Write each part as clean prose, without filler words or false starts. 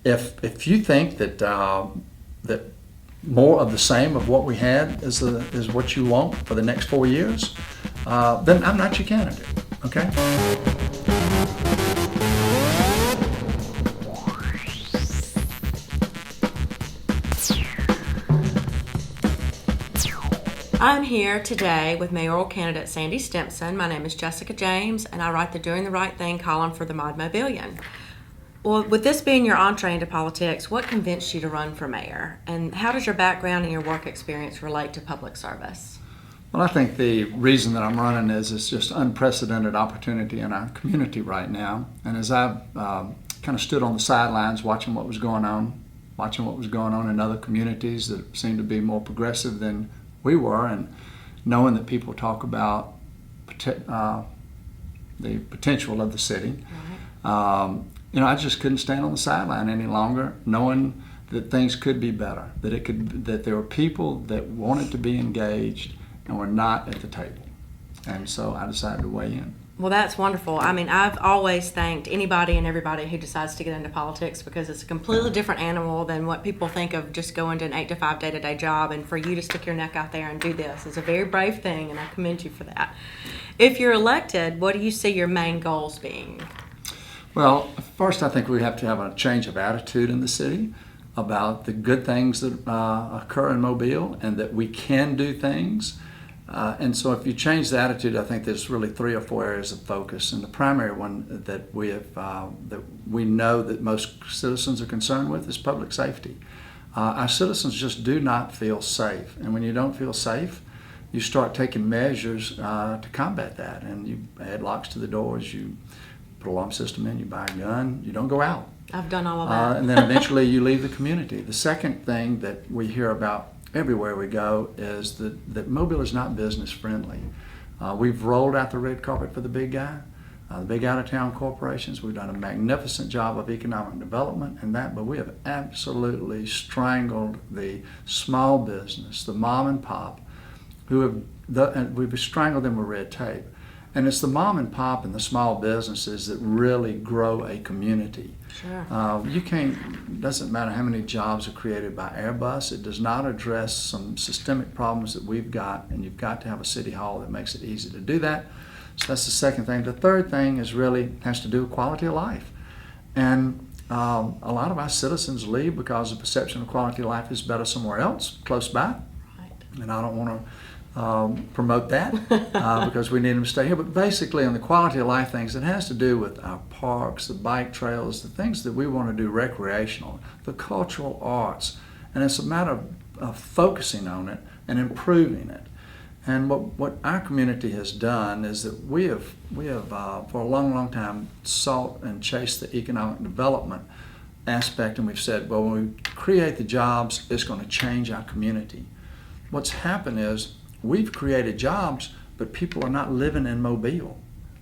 if you think that that more of the same of what we had is what you want for the next 4 years, then I'm not your candidate. Okay. I'm here today with Mayoral Candidate Sandy Stimpson. My name is Jessica James, and I write the Doing the Right Thing column for the Mod Mobilian. Well, with this being your entree into politics, what convinced you to run for mayor? And how does your background and your work experience relate to public service? Well, I think the reason that I'm running is it's just unprecedented opportunity in our community right now. And as I've kind of stood on the sidelines watching what was going on in other communities that seem to be more progressive than we were, and knowing that people talk about the potential of the city, I just couldn't stand on the sideline any longer, knowing that things could be better, that there were people that wanted to be engaged and were not at the table, and so I decided to weigh in. Well, that's wonderful. I mean, I've always thanked anybody and everybody who decides to get into politics, because it's a completely different animal than what people think of just going to an 8-to-5 day-to-day job. And for you to stick your neck out there and do this is a very brave thing, and I commend you for that. If you're elected, what do you see your main goals being? Well, first, I think we have to have a change of attitude in the city about the good things that occur in Mobile, and that we can do things. And so if you change the attitude, I think there's really 3 or 4 areas of focus. And the primary one that we know that most citizens are concerned with is public safety. Our citizens just do not feel safe. And when you don't feel safe, you start taking measures to combat that. And you add locks to the doors, you put an alarm system in, you buy a gun, you don't go out. I've done all of that. And then eventually you leave the community. The second thing that we hear about everywhere we go is that Mobile is not business friendly. We've rolled out the red carpet for the big guy, the big out-of-town corporations. We've done a magnificent job of economic development and that, but we have absolutely strangled the small business, the mom and pop, and we've strangled them with red tape. And it's the mom and pop and the small businesses that really grow a community. Sure. Doesn't matter how many jobs are created by Airbus, it does not address some systemic problems that we've got, and you've got to have a city hall that makes it easy to do that. So that's the second thing. The third thing has to do with quality of life. And a lot of our citizens leave because the perception of quality of life is better somewhere else, close by. Right. And I don't want to promote that because we need them to stay here. But basically on the quality of life things, it has to do with our parks, the bike trails, the things that we want to do recreational, the cultural arts. And it's a matter of focusing on it and improving it. And what our community has done is that we have for a long, long time sought and chased the economic development aspect, and we've said, well, when we create the jobs, it's going to change our community. What's happened is we've created jobs, but people are not living in Mobile.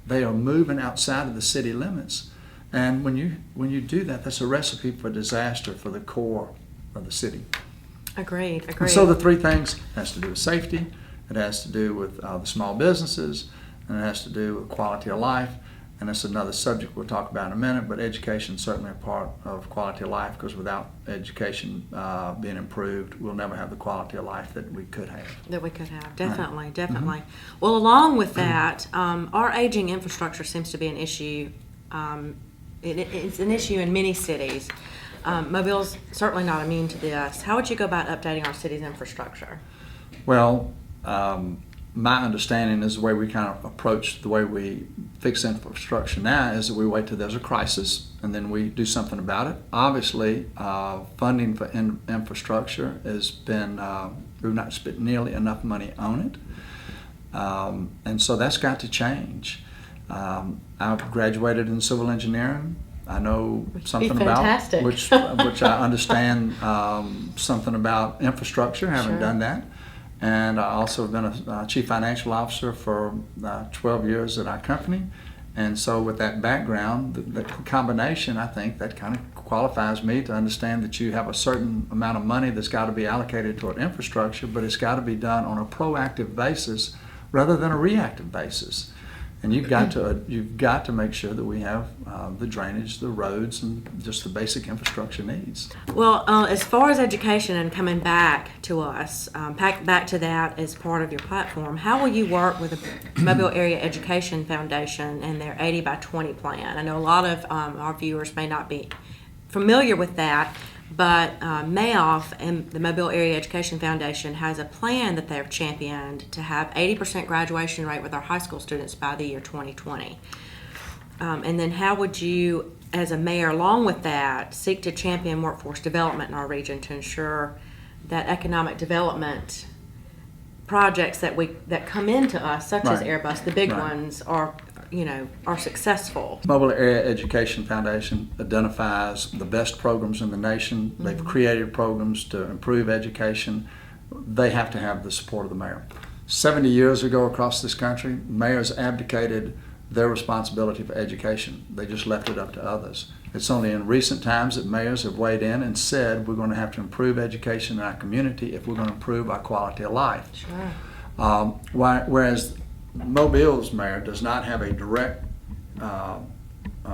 They are moving outside of the city limits. And when you do that, that's a recipe for disaster for the core of the city. Agreed. And so the 3 things has to do with safety, it has to do with the small businesses, and it has to do with quality of life. And that's another subject we'll talk about in a minute, but education is certainly a part of quality of life, because without education being improved, we'll never have the quality of life that we could have. Definitely. Mm-hmm. Well, along with that, our aging infrastructure seems to be an issue. It's an issue in many cities. Mobile's certainly not immune to this. How would you go about updating our city's infrastructure? Well, my understanding is the way we kind of approach the way we fix infrastructure now is that we wait till there's a crisis and then we do something about it. Obviously, funding for infrastructure has been, we've not spent nearly enough money on it. And so that's got to change. I've graduated in civil engineering. I know something about which I understand something about infrastructure, having done that. And I also have been a chief financial officer for 12 years at our company. And so with that background, the combination, I think that kind of qualifies me to understand that you have a certain amount of money that's got to be allocated toward infrastructure, but it's got to be done on a proactive basis rather than a reactive basis. And you've got to make sure that we have the drainage, the roads, and just the basic infrastructure needs. Well, as far as education and coming back to us, back to that as part of your platform, how will you work with the Mobile Area Education Foundation and their 80 by 20 plan? I know a lot of our viewers may not be familiar with that, but MAOF and the Mobile Area Education Foundation has a plan that they've championed to have 80% graduation rate with our high school students by the year 2020. And then how would you, as a mayor, along with that, seek to champion workforce development in our region to ensure that economic development projects that come into us, such as Airbus, the big ones, are successful? Mobile Area Education Foundation identifies the best programs in the nation. Mm-hmm. They've created programs to improve education. They have to have the support of the mayor. 70 years ago across this country, mayors abdicated their responsibility for education. They just left it up to others. It's only in recent times that mayors have weighed in and said we're going to have to improve education in our community if we're going to improve our quality of life. Sure. Whereas Mobile's mayor does not have a direct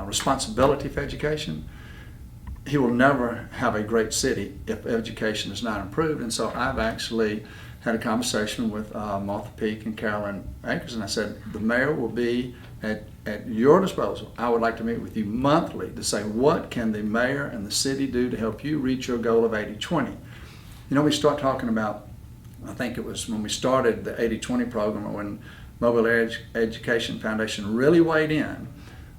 responsibility for education, he will never have a great city if education is not improved. And so I've actually had a conversation with Martha Peak and Carolyn Akers, and I said, the mayor will be at your disposal. I would like to meet with you monthly to say, what can the mayor and the city do to help you reach your goal of 80-20? We start talking about, I think it was when we started the 80-20 program, when Mobile Area Education Foundation really weighed in,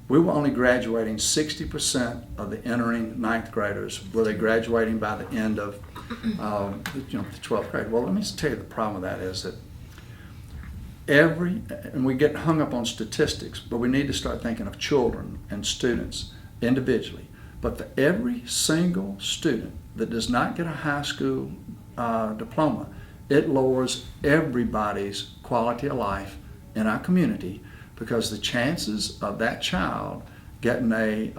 we were only graduating 60% of the entering ninth graders. Were they graduating by the end of the 12th grade? Well, let me tell you the problem with that is that and we get hung up on statistics, but we need to start thinking of children and students individually. But for every single student that does not get a high school diploma, it lowers everybody's quality of life in our community, because the chances of that child getting a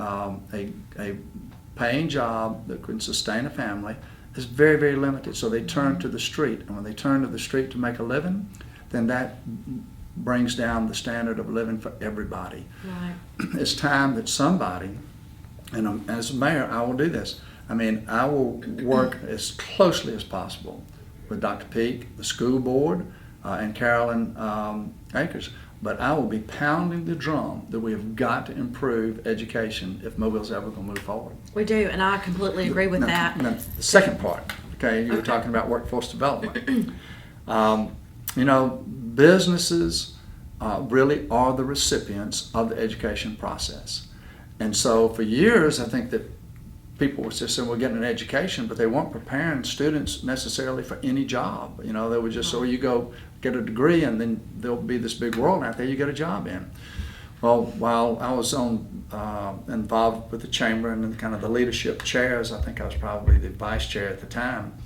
paying job that can sustain a family is very, very limited. So they turn to the street, and when they turn to the street to make a living, then that brings down the standard of living for everybody. Right. It's time that somebody, and as a mayor, I will do this. I will work as closely as possible with Dr. Peak, the school board, and Carolyn Akers. But I will be pounding the drum that we have got to improve education if Mobile's ever going to move forward. We do, and I completely agree with that. Now, the second part, you were talking about workforce development. Businesses really are the recipients of the education process. And so for years, I think that people were just saying we're getting an education, but they weren't preparing students necessarily for any job. They were just, so you go get a degree and then there'll be this big world out there you get a job in. Well, while I was involved with the chamber and in kind of the leadership chairs, I think I was probably the vice chair at the time,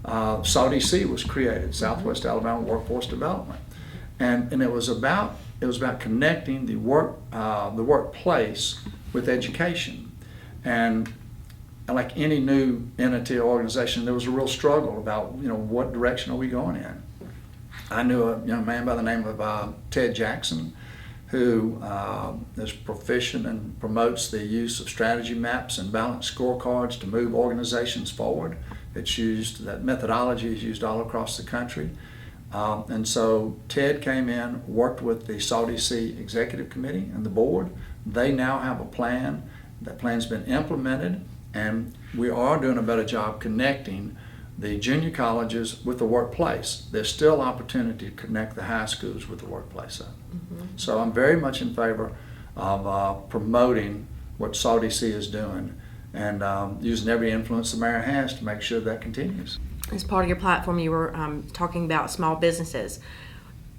SALDC was created, Southwest Alabama Workforce Development. And it was about connecting the workplace with education. And like any new entity or organization, there was a real struggle about what direction are we going in. I knew a young man by the name of Ted Jackson, who is proficient and promotes the use of strategy maps and balanced scorecards to move organizations forward. That methodology is used all across the country. And so Ted came in, worked with the SALDC Executive Committee and the board. They now have a plan. That plan's been implemented, and we are doing a better job connecting the junior colleges with the workplace. There's still opportunity to connect the high schools with the workplace. Mm-hmm. So I'm very much in favor of promoting what SALDC is doing and using every influence the mayor has to make sure that continues. As part of your platform, you were talking about small businesses.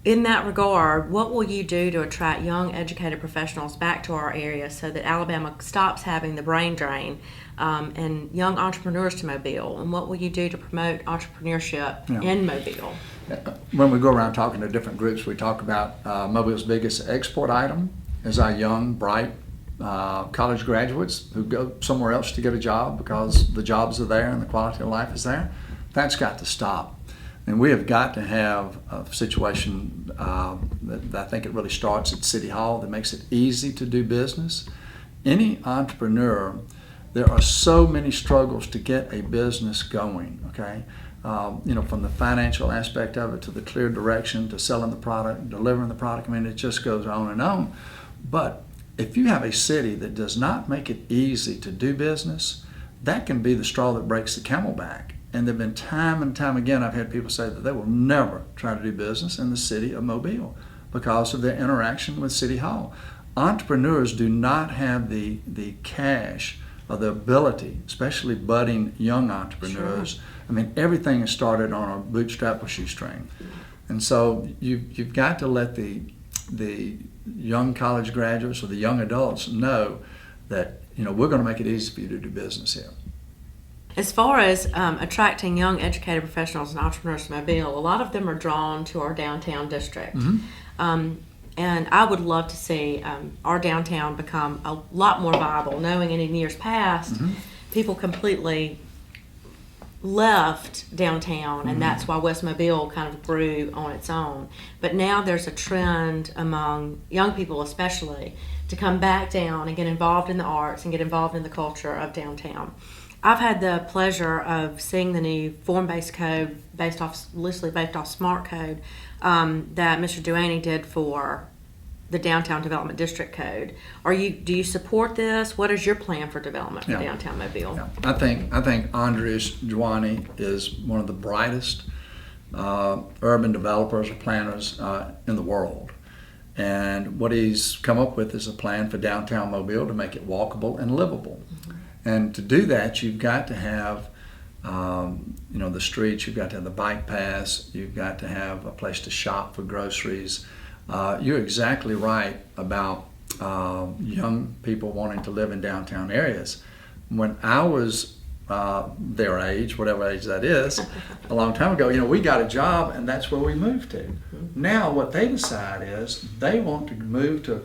In that regard, what will you do to attract young, educated professionals back to our area so that Alabama stops having the brain drain and young entrepreneurs to Mobile? And what will you do to promote entrepreneurship in Mobile? When we go around talking to different groups, we talk about Mobile's biggest export item is our young, bright college graduates who go somewhere else to get a job because the jobs are there and the quality of life is there. That's got to stop. And we have got to have a situation that I think it really starts at City Hall that makes it easy to do business. Any entrepreneur, there are so many struggles to get a business going, okay? From the financial aspect of it to the clear direction to selling the product, delivering the product. I mean, it just goes on and on. But if you have a city that does not make it easy to do business, that can be the straw that breaks the camel back. And there have been time and time again, I've had people say that they will never try to do business in the city of Mobile because of their interaction with City Hall. Entrepreneurs do not have the cash or the ability, especially budding young entrepreneurs. Sure. I mean, everything is started on a bootstrap or shoestring. And so you've got to let the young college graduates or the young adults know that, we're going to make it easy for you to do business here. As far as attracting young educated professionals and entrepreneurs to Mobile, a lot of them are drawn to our downtown district. Mm-hmm. And I would love to see our downtown become a lot more viable, knowing in years past, mm-hmm. people completely left downtown, and mm-hmm. that's why West Mobile kind of grew on its own. But now there's a trend among young people especially to come back down and get involved in the arts and get involved in the culture of downtown. I've had the pleasure of seeing the new form-based code loosely based off smart code that Mr. Duaney did for the Downtown Development District Code. Do you support this? What is your plan for development for downtown Mobile? Yeah. I think Andres Duaney is one of the brightest urban developers or planners in the world. And what he's come up with is a plan for downtown Mobile to make it walkable and livable. Mm-hmm. And to do that, you've got to have, the streets. You've got to have the bike paths. You've got to have a place to shop for groceries. You're exactly right about young people wanting to live in downtown areas. When I was their age, whatever age that is, a long time ago, we got a job and that's where we moved to. Mm-hmm. Now what they decide is they want to move to a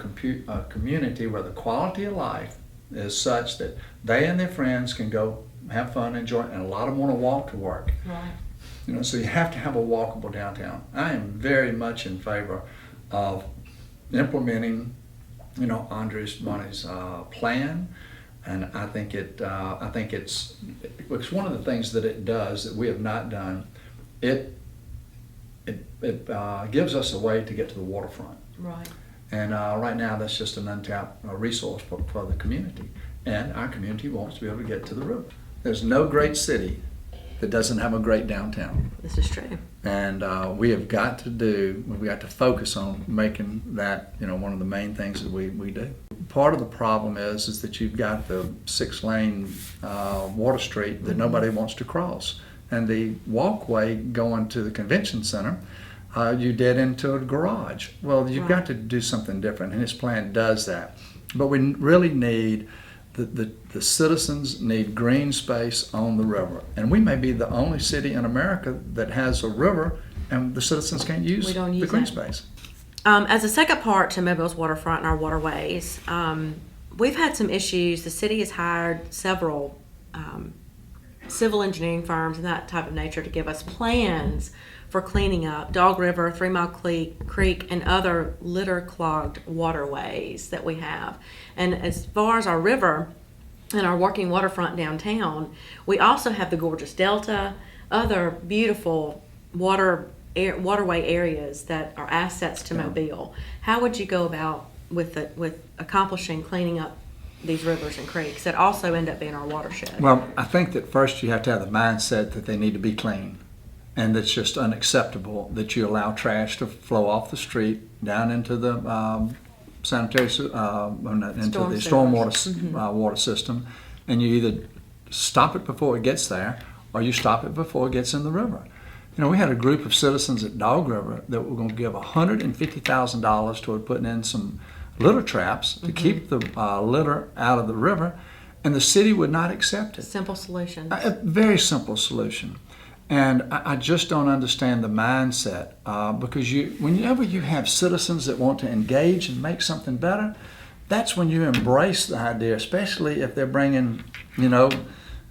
community where the quality of life is such that they and their friends can go have fun, enjoy, and a lot of them want to walk to work. Right. So you have to have a walkable downtown. I am very much in favor of implementing, Andres Duaney's plan, and I think it's one of the things that it does that we have not done. It gives us a way to get to the waterfront. Right. And right now, that's just an untapped resource for the community. And our community wants to be able to get to the river. There's no great city that doesn't have a great downtown. This is true. And we've got to focus on making that, one of the main things that we do. Part of the problem is that you've got the 6-lane Water Street that mm-hmm. nobody wants to cross. And the walkway going to the convention center, you dead into a garage. Well, you've got to do something different, and his plan does that. But we really need, the citizens need green space on the river. And we may be the only city in America that has a river, and the citizens can't use the green space. As a second part to Mobile's waterfront and our waterways, we've had some issues. The city has hired several civil engineering firms and that type of nature to give us plans for cleaning up Dog River, 3 Mile Creek, and other litter-clogged waterways that we have. And as far as our river and our working waterfront downtown, we also have the gorgeous Delta, other beautiful waterway areas that are assets to Mobile. How would you go about with accomplishing cleaning up these rivers and creeks that also end up being our watershed? Well, I think that first you have to have the mindset that they need to be clean. And it's just unacceptable that you allow trash to flow off the street down into the stormwater water system, and you either stop it before it gets there, or you stop it before it gets in the river. We had a group of citizens at Dog River that were going to give $150,000 toward putting in some litter traps to mm-hmm. keep the litter out of the river, and the city would not accept it. Simple solution. A very simple solution. And I just don't understand the mindset because whenever you have citizens that want to engage and make something better, that's when you embrace the idea, especially if they're bringing,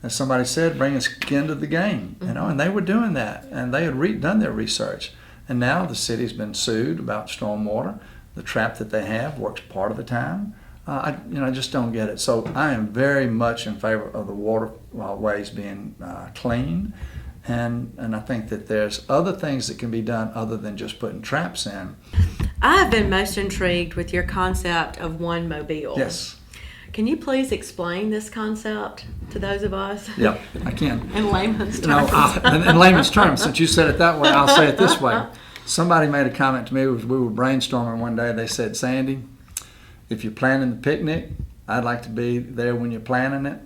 as somebody said, bring a skin to the game, and they were doing that, and they had done their research. And now the city's been sued about stormwater. The trap that they have works part of the time. I just don't get it. So I am very much in favor of the waterways being clean, and I think that there's other things that can be done other than just putting traps in. I have been most intrigued with your concept of one mobile. Yes. Can you please explain this concept to those of us? Yeah, I can. In layman's terms. In layman's terms, since you said it that way, I'll say it this way. Somebody made a comment to me. We were brainstorming one day. They said, "Sandy, if you're planning the picnic, I'd like to be there when you're planning it."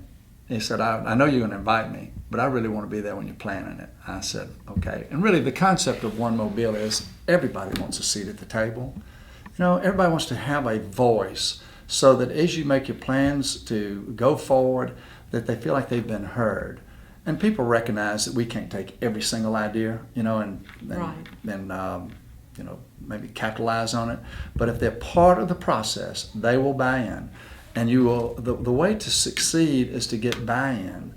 He said, I know you're going to invite me, but I really want to be there when you're planning it. I said, okay. And really the concept of one mobile is everybody wants a seat at the table. Everybody wants to have a voice so that as you make your plans to go forward, that they feel like they've been heard. And people recognize that we can't take every single idea, and maybe capitalize on it. But if they're part of the process, they will buy in. And you will. The way to succeed is to get buy-in.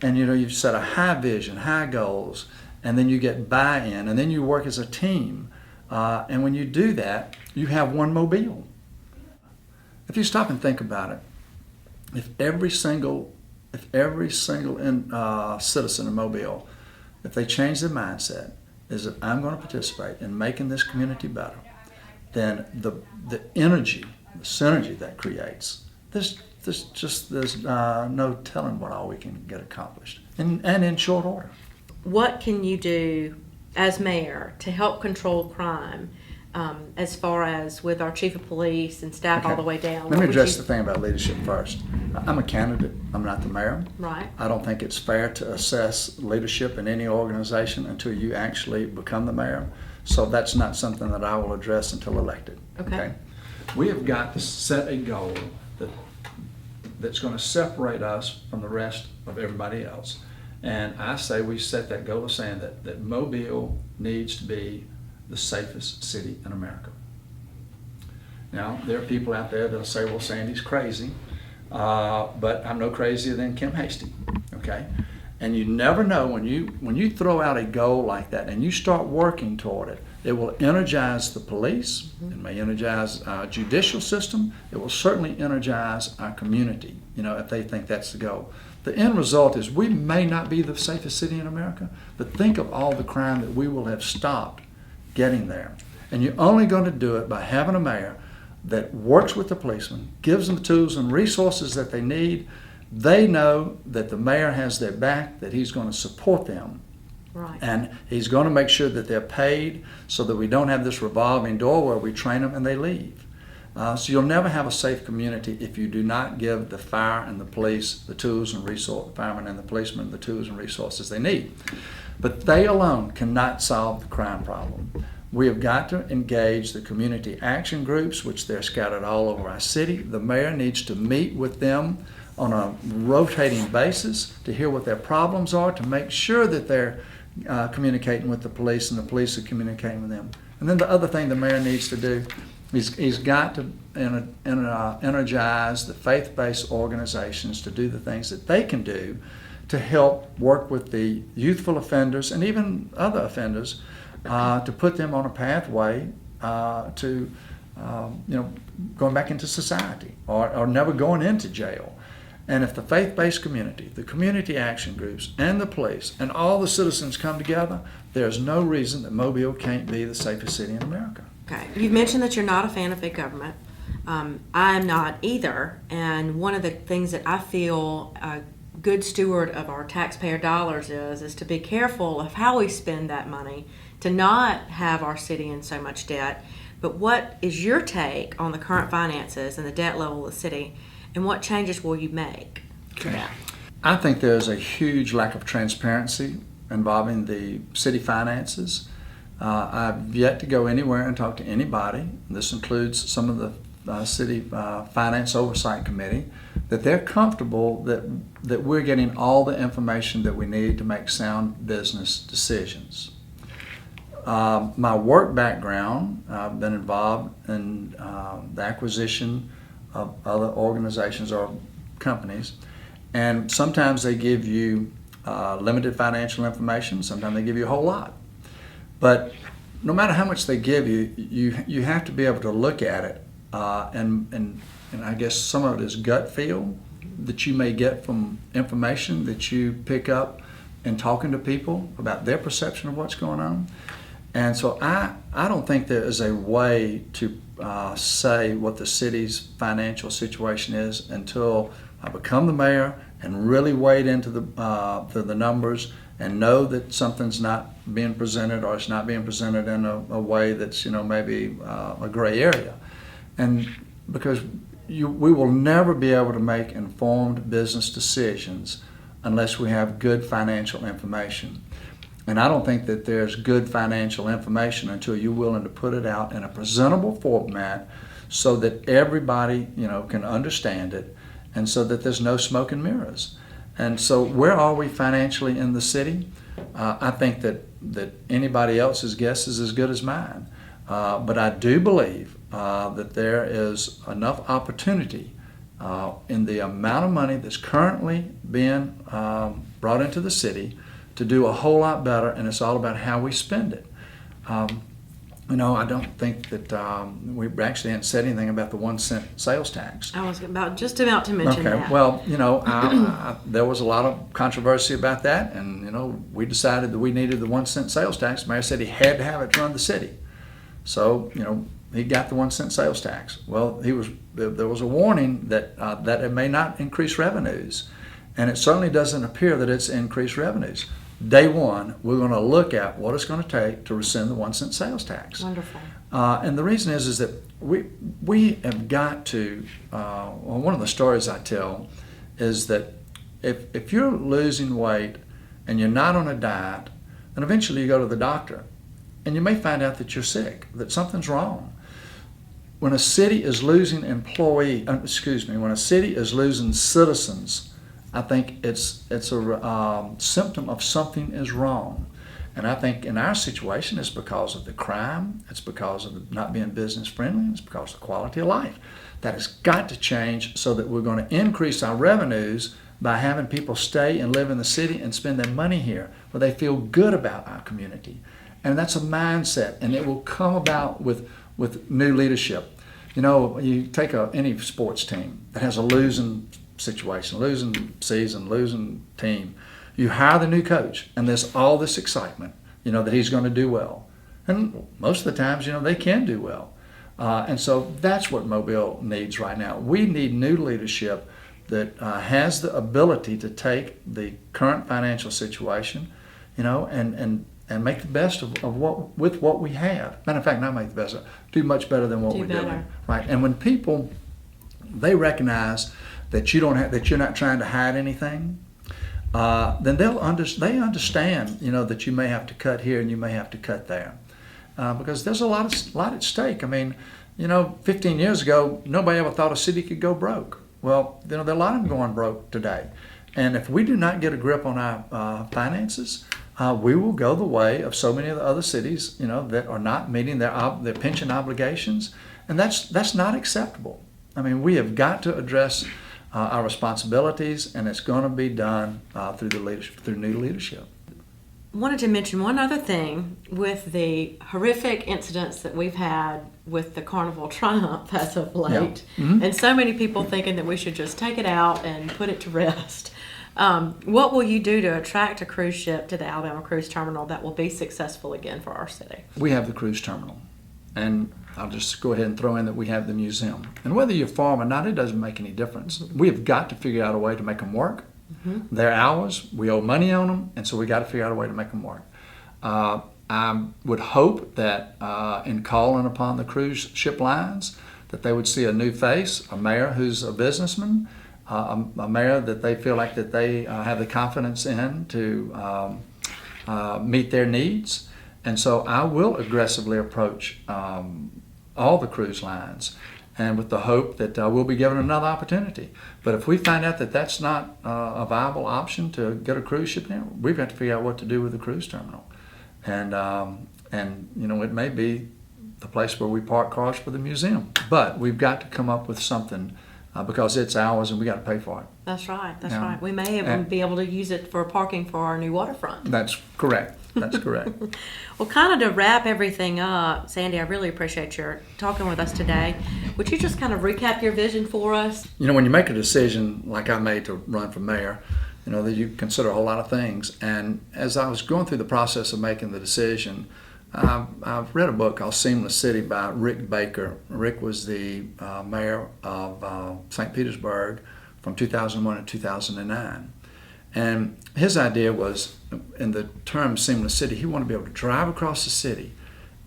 And you've set a high vision, high goals, and then you get buy-in, and then you work as a team. And when you do that, you have one mobile. If you stop and think about it, if every single citizen in Mobile, if they change their mindset, is that I'm going to participate in making this community better, then the energy, the synergy that creates, there's no telling what all we can get accomplished, and in short order. What can you do as mayor to help control crime, as far as with our chief of police and staff all the way down? Let me address the thing about leadership first. I'm a candidate. I'm not the mayor. Right. I don't think it's fair to assess leadership in any organization until you actually become the mayor. So that's not something that I will address until elected. Okay. We have got to set a goal that's going to separate us from the rest of everybody else. And I say we set that goal of saying that Mobile needs to be the safest city in America. Now, there are people out there that'll say, well, Sandy's crazy, but I'm no crazier than Kim Hasty, okay? And you never know when you throw out a goal like that and you start working toward it, it will energize the police, it may energize our judicial system, it will certainly energize our community, if they think that's the goal. The end result is we may not be the safest city in America, but think of all the crime that we will have stopped getting there. And you're only going to do it by having a mayor that works with the policemen, gives them the tools and resources that they need. They know that the mayor has their back, that he's going to support them. Right. And he's going to make sure that they're paid so that we don't have this revolving door where we train them and they leave. So you'll never have a safe community if you do not give the fire and the police the tools and resources, the firemen and the policemen the tools and resources they need. But they alone cannot solve the crime problem. We have got to engage the community action groups, which they're scattered all over our city. The mayor needs to meet with them on a rotating basis to hear what their problems are, to make sure that they're communicating with the police and the police are communicating with them. And then the other thing the mayor needs to do is he's got to energize the faith-based organizations to do the things that they can do to help work with the youthful offenders and even other offenders to put them on a pathway to going back into society or never going into jail. And if the faith-based community, the community action groups, and the police, and all the citizens come together, there's no reason that Mobile can't be the safest city in America. Okay. You've mentioned that you're not a fan of big government. I'm not either. And one of the things that I feel a good steward of our taxpayer dollars is to be careful of how we spend that money, to not have our city in so much debt. But what is your take on the current finances and the debt level of the city? And what changes will you make? Okay. I think there's a huge lack of transparency involving the city finances. I've yet to go anywhere and talk to anybody. This includes some of the city finance oversight committee, that they're comfortable that we're getting all the information that we need to make sound business decisions. My work background, I've been involved in the acquisition of other organizations or companies, And sometimes they give you limited financial information. Sometimes they give you a whole lot. But no matter how much they give you, you have to be able to look at it. And I guess some of it is gut feel that you may get from information that you pick up in talking to people about their perception of what's going on. And so I don't think there is a way to say what the city's financial situation is until I become the mayor and really wade into the numbers and know that something's not being presented, or it's not being presented in a way that's maybe a gray area. And because we will never be able to make informed business decisions unless we have good financial information. And I don't think that there's good financial information until you're willing to put it out in a presentable format so that everybody, can understand it, and so that there's no smoke and mirrors. And so where are we financially in the city? I think that anybody else's guess is as good as mine. But I do believe that there is enough opportunity in the amount of money that's currently being brought into the city to do a whole lot better, and it's all about how we spend it. I don't think that we actually hadn't said anything about the 1 cent sales tax. I was just about to mention that. Well, there was a lot of controversy about that, and we decided that we needed the 1 cent sales tax. The mayor said he had to have it to run the city, so he got the 1 cent sales tax. Well, there was a warning that it may not increase revenues, and it certainly doesn't appear that it's increased revenues. Day one, we're going to look at what it's going to take to rescind the 1 cent sales tax. Wonderful. And the reason is that we have got to. One of the stories I tell is that if you're losing weight and you're not on a diet, then eventually you go to the doctor, and you may find out that you're sick, that something's wrong. When a city is losing when a city is losing citizens, I think it's a symptom of something is wrong. And I think in our situation, it's because of the crime, it's because of not being business friendly, it's because of the quality of life. That has got to change so that we're going to increase our revenues by having people stay and live in the city and spend their money here, where they feel good about our community. And that's a mindset, and it will come about with new leadership. You take any sports team that has a losing situation, losing season, losing team. You hire the new coach, and there's all this excitement, that he's going to do well. And most of the times, they can do well. And so that's what Mobile needs right now. We need new leadership that has the ability to take the current financial situation, and make the best of what we have. Matter of fact, not make the best, do much better than what we're doing. Right. And when people, they recognize that you're not trying to hide anything, then they understand, that you may have to cut here and you may have to cut there, because there's a lot at stake. 15 years ago, nobody ever thought a city could go broke. Well, there are a lot of them going broke today, and if we do not get a grip on our finances, we will go the way of so many of the other cities, that are not meeting their pension obligations, and that's not acceptable. We have got to address our responsibilities, and it's going to be done through new leadership. Wanted to mention one other thing with the horrific incidents that we've had with the Carnival Triumph as of late, Yeah. Mm-hmm. and so many people thinking that we should just take it out and put it to rest. What will you do to attract a cruise ship to the Alabama Cruise Terminal that will be successful again for our city? We have the cruise terminal, and I'll just go ahead and throw in that we have the museum. And whether you're farm or not, it doesn't make any difference. We have got to figure out a way to make them work. Mm-hmm. They're ours. We owe money on them, and so we got to figure out a way to make them work. I would hope that in calling upon the cruise ship lines, that they would see a new face, a mayor who's a businessman, a mayor that they feel like that they have the confidence in to meet their needs. And so I will aggressively approach all the cruise lines, and with the hope that we'll be given another opportunity. But if we find out that that's not a viable option to get a cruise ship in, we've got to figure out what to do with the cruise terminal. And it may be the place where we park cars for the museum. But we've got to come up with something because it's ours and we got to pay for it. That's right. That's Yeah. right. We may even be able to use it for parking for our new waterfront. That's correct. That's correct. Well, kind of to wrap everything up, Sandy, I really appreciate your talking with us today. Would you just kind of recap your vision for us? You know, when you make a decision like I made to run for mayor, you know, that you consider a whole lot of things. And as I was going through the process of making the decision, I've read a book called Seamless City by Rick Baker. Rick was the mayor of St. Petersburg from 2001 to 2009. And his idea was, in the term Seamless City, he wanted to be able to drive across the city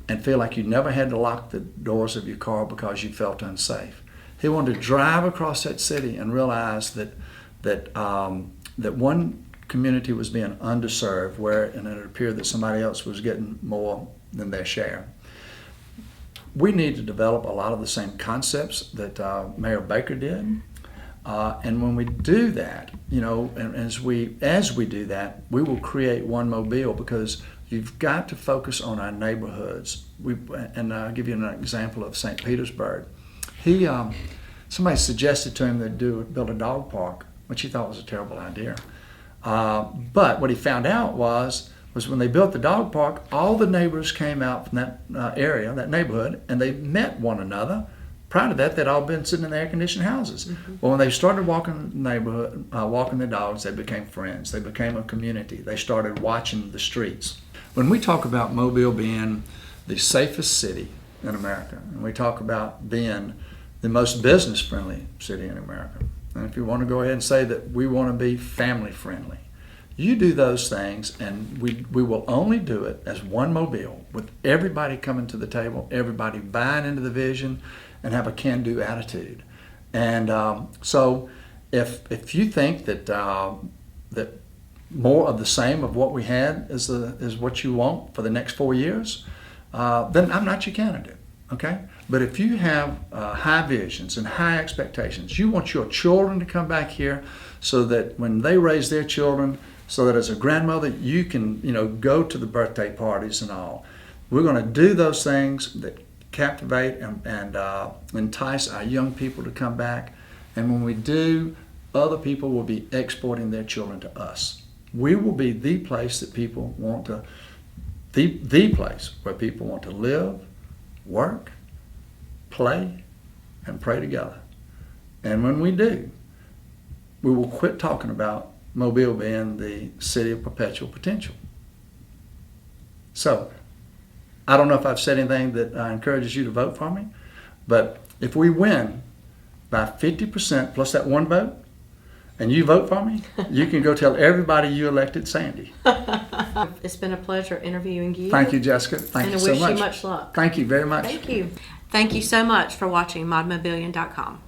and feel like you never had to lock the doors of your car because you felt unsafe. He wanted to drive across that city and realize that one community was being underserved, and it appeared that somebody else was getting more than their share. We need to develop a lot of the same concepts that Mayor Baker did. And when we do that, you know, and as we do that, we will create one Mobile, because you've got to focus on our neighborhoods. And I'll give you an example of St. Petersburg. Somebody suggested to him they'd build a dog park, which he thought was a terrible idea. But what he found out was when they built the dog park, all the neighbors came out from that area, that neighborhood, and they met one another. Prior to that, they'd all been sitting in the air-conditioned houses. Mm-hmm. Well, when they started walking the neighborhood, walking their dogs, they became friends. They became a community. They started watching the streets. When we talk about Mobile being the safest city in America, and we talk about being the most business-friendly city in America, and if you want to go ahead and say that we want to be family-friendly, you do those things, and we will only do it as one Mobile, with everybody coming to the table, everybody buying into the vision, and have a can-do attitude. And so if you think that that more of the same of what we had is what you want for the next 4 years, then I'm not your candidate, okay? But if you have high visions and high expectations, you want your children to come back here so that when they raise their children, so that as a grandmother, you can, you know, go to the birthday parties and all. We're going to do those things that captivate and entice our young people to come back. And when we do, other people will be exporting their children to us. We will be the place that people want to, the place where people want to live, work, play, and pray together. And when we do, we will quit talking about Mobile being the city of perpetual potential. So, I don't know if I've said anything that encourages you to vote for me, but if we win by 50% plus that one vote, and you vote for me, you can go tell everybody you elected Sandy. It's been a pleasure interviewing you. Thank you, Jessica. Thank you so much. And I wish you much luck. Thank you very much. Thank you. Thank you so much for watching modmobillion.com.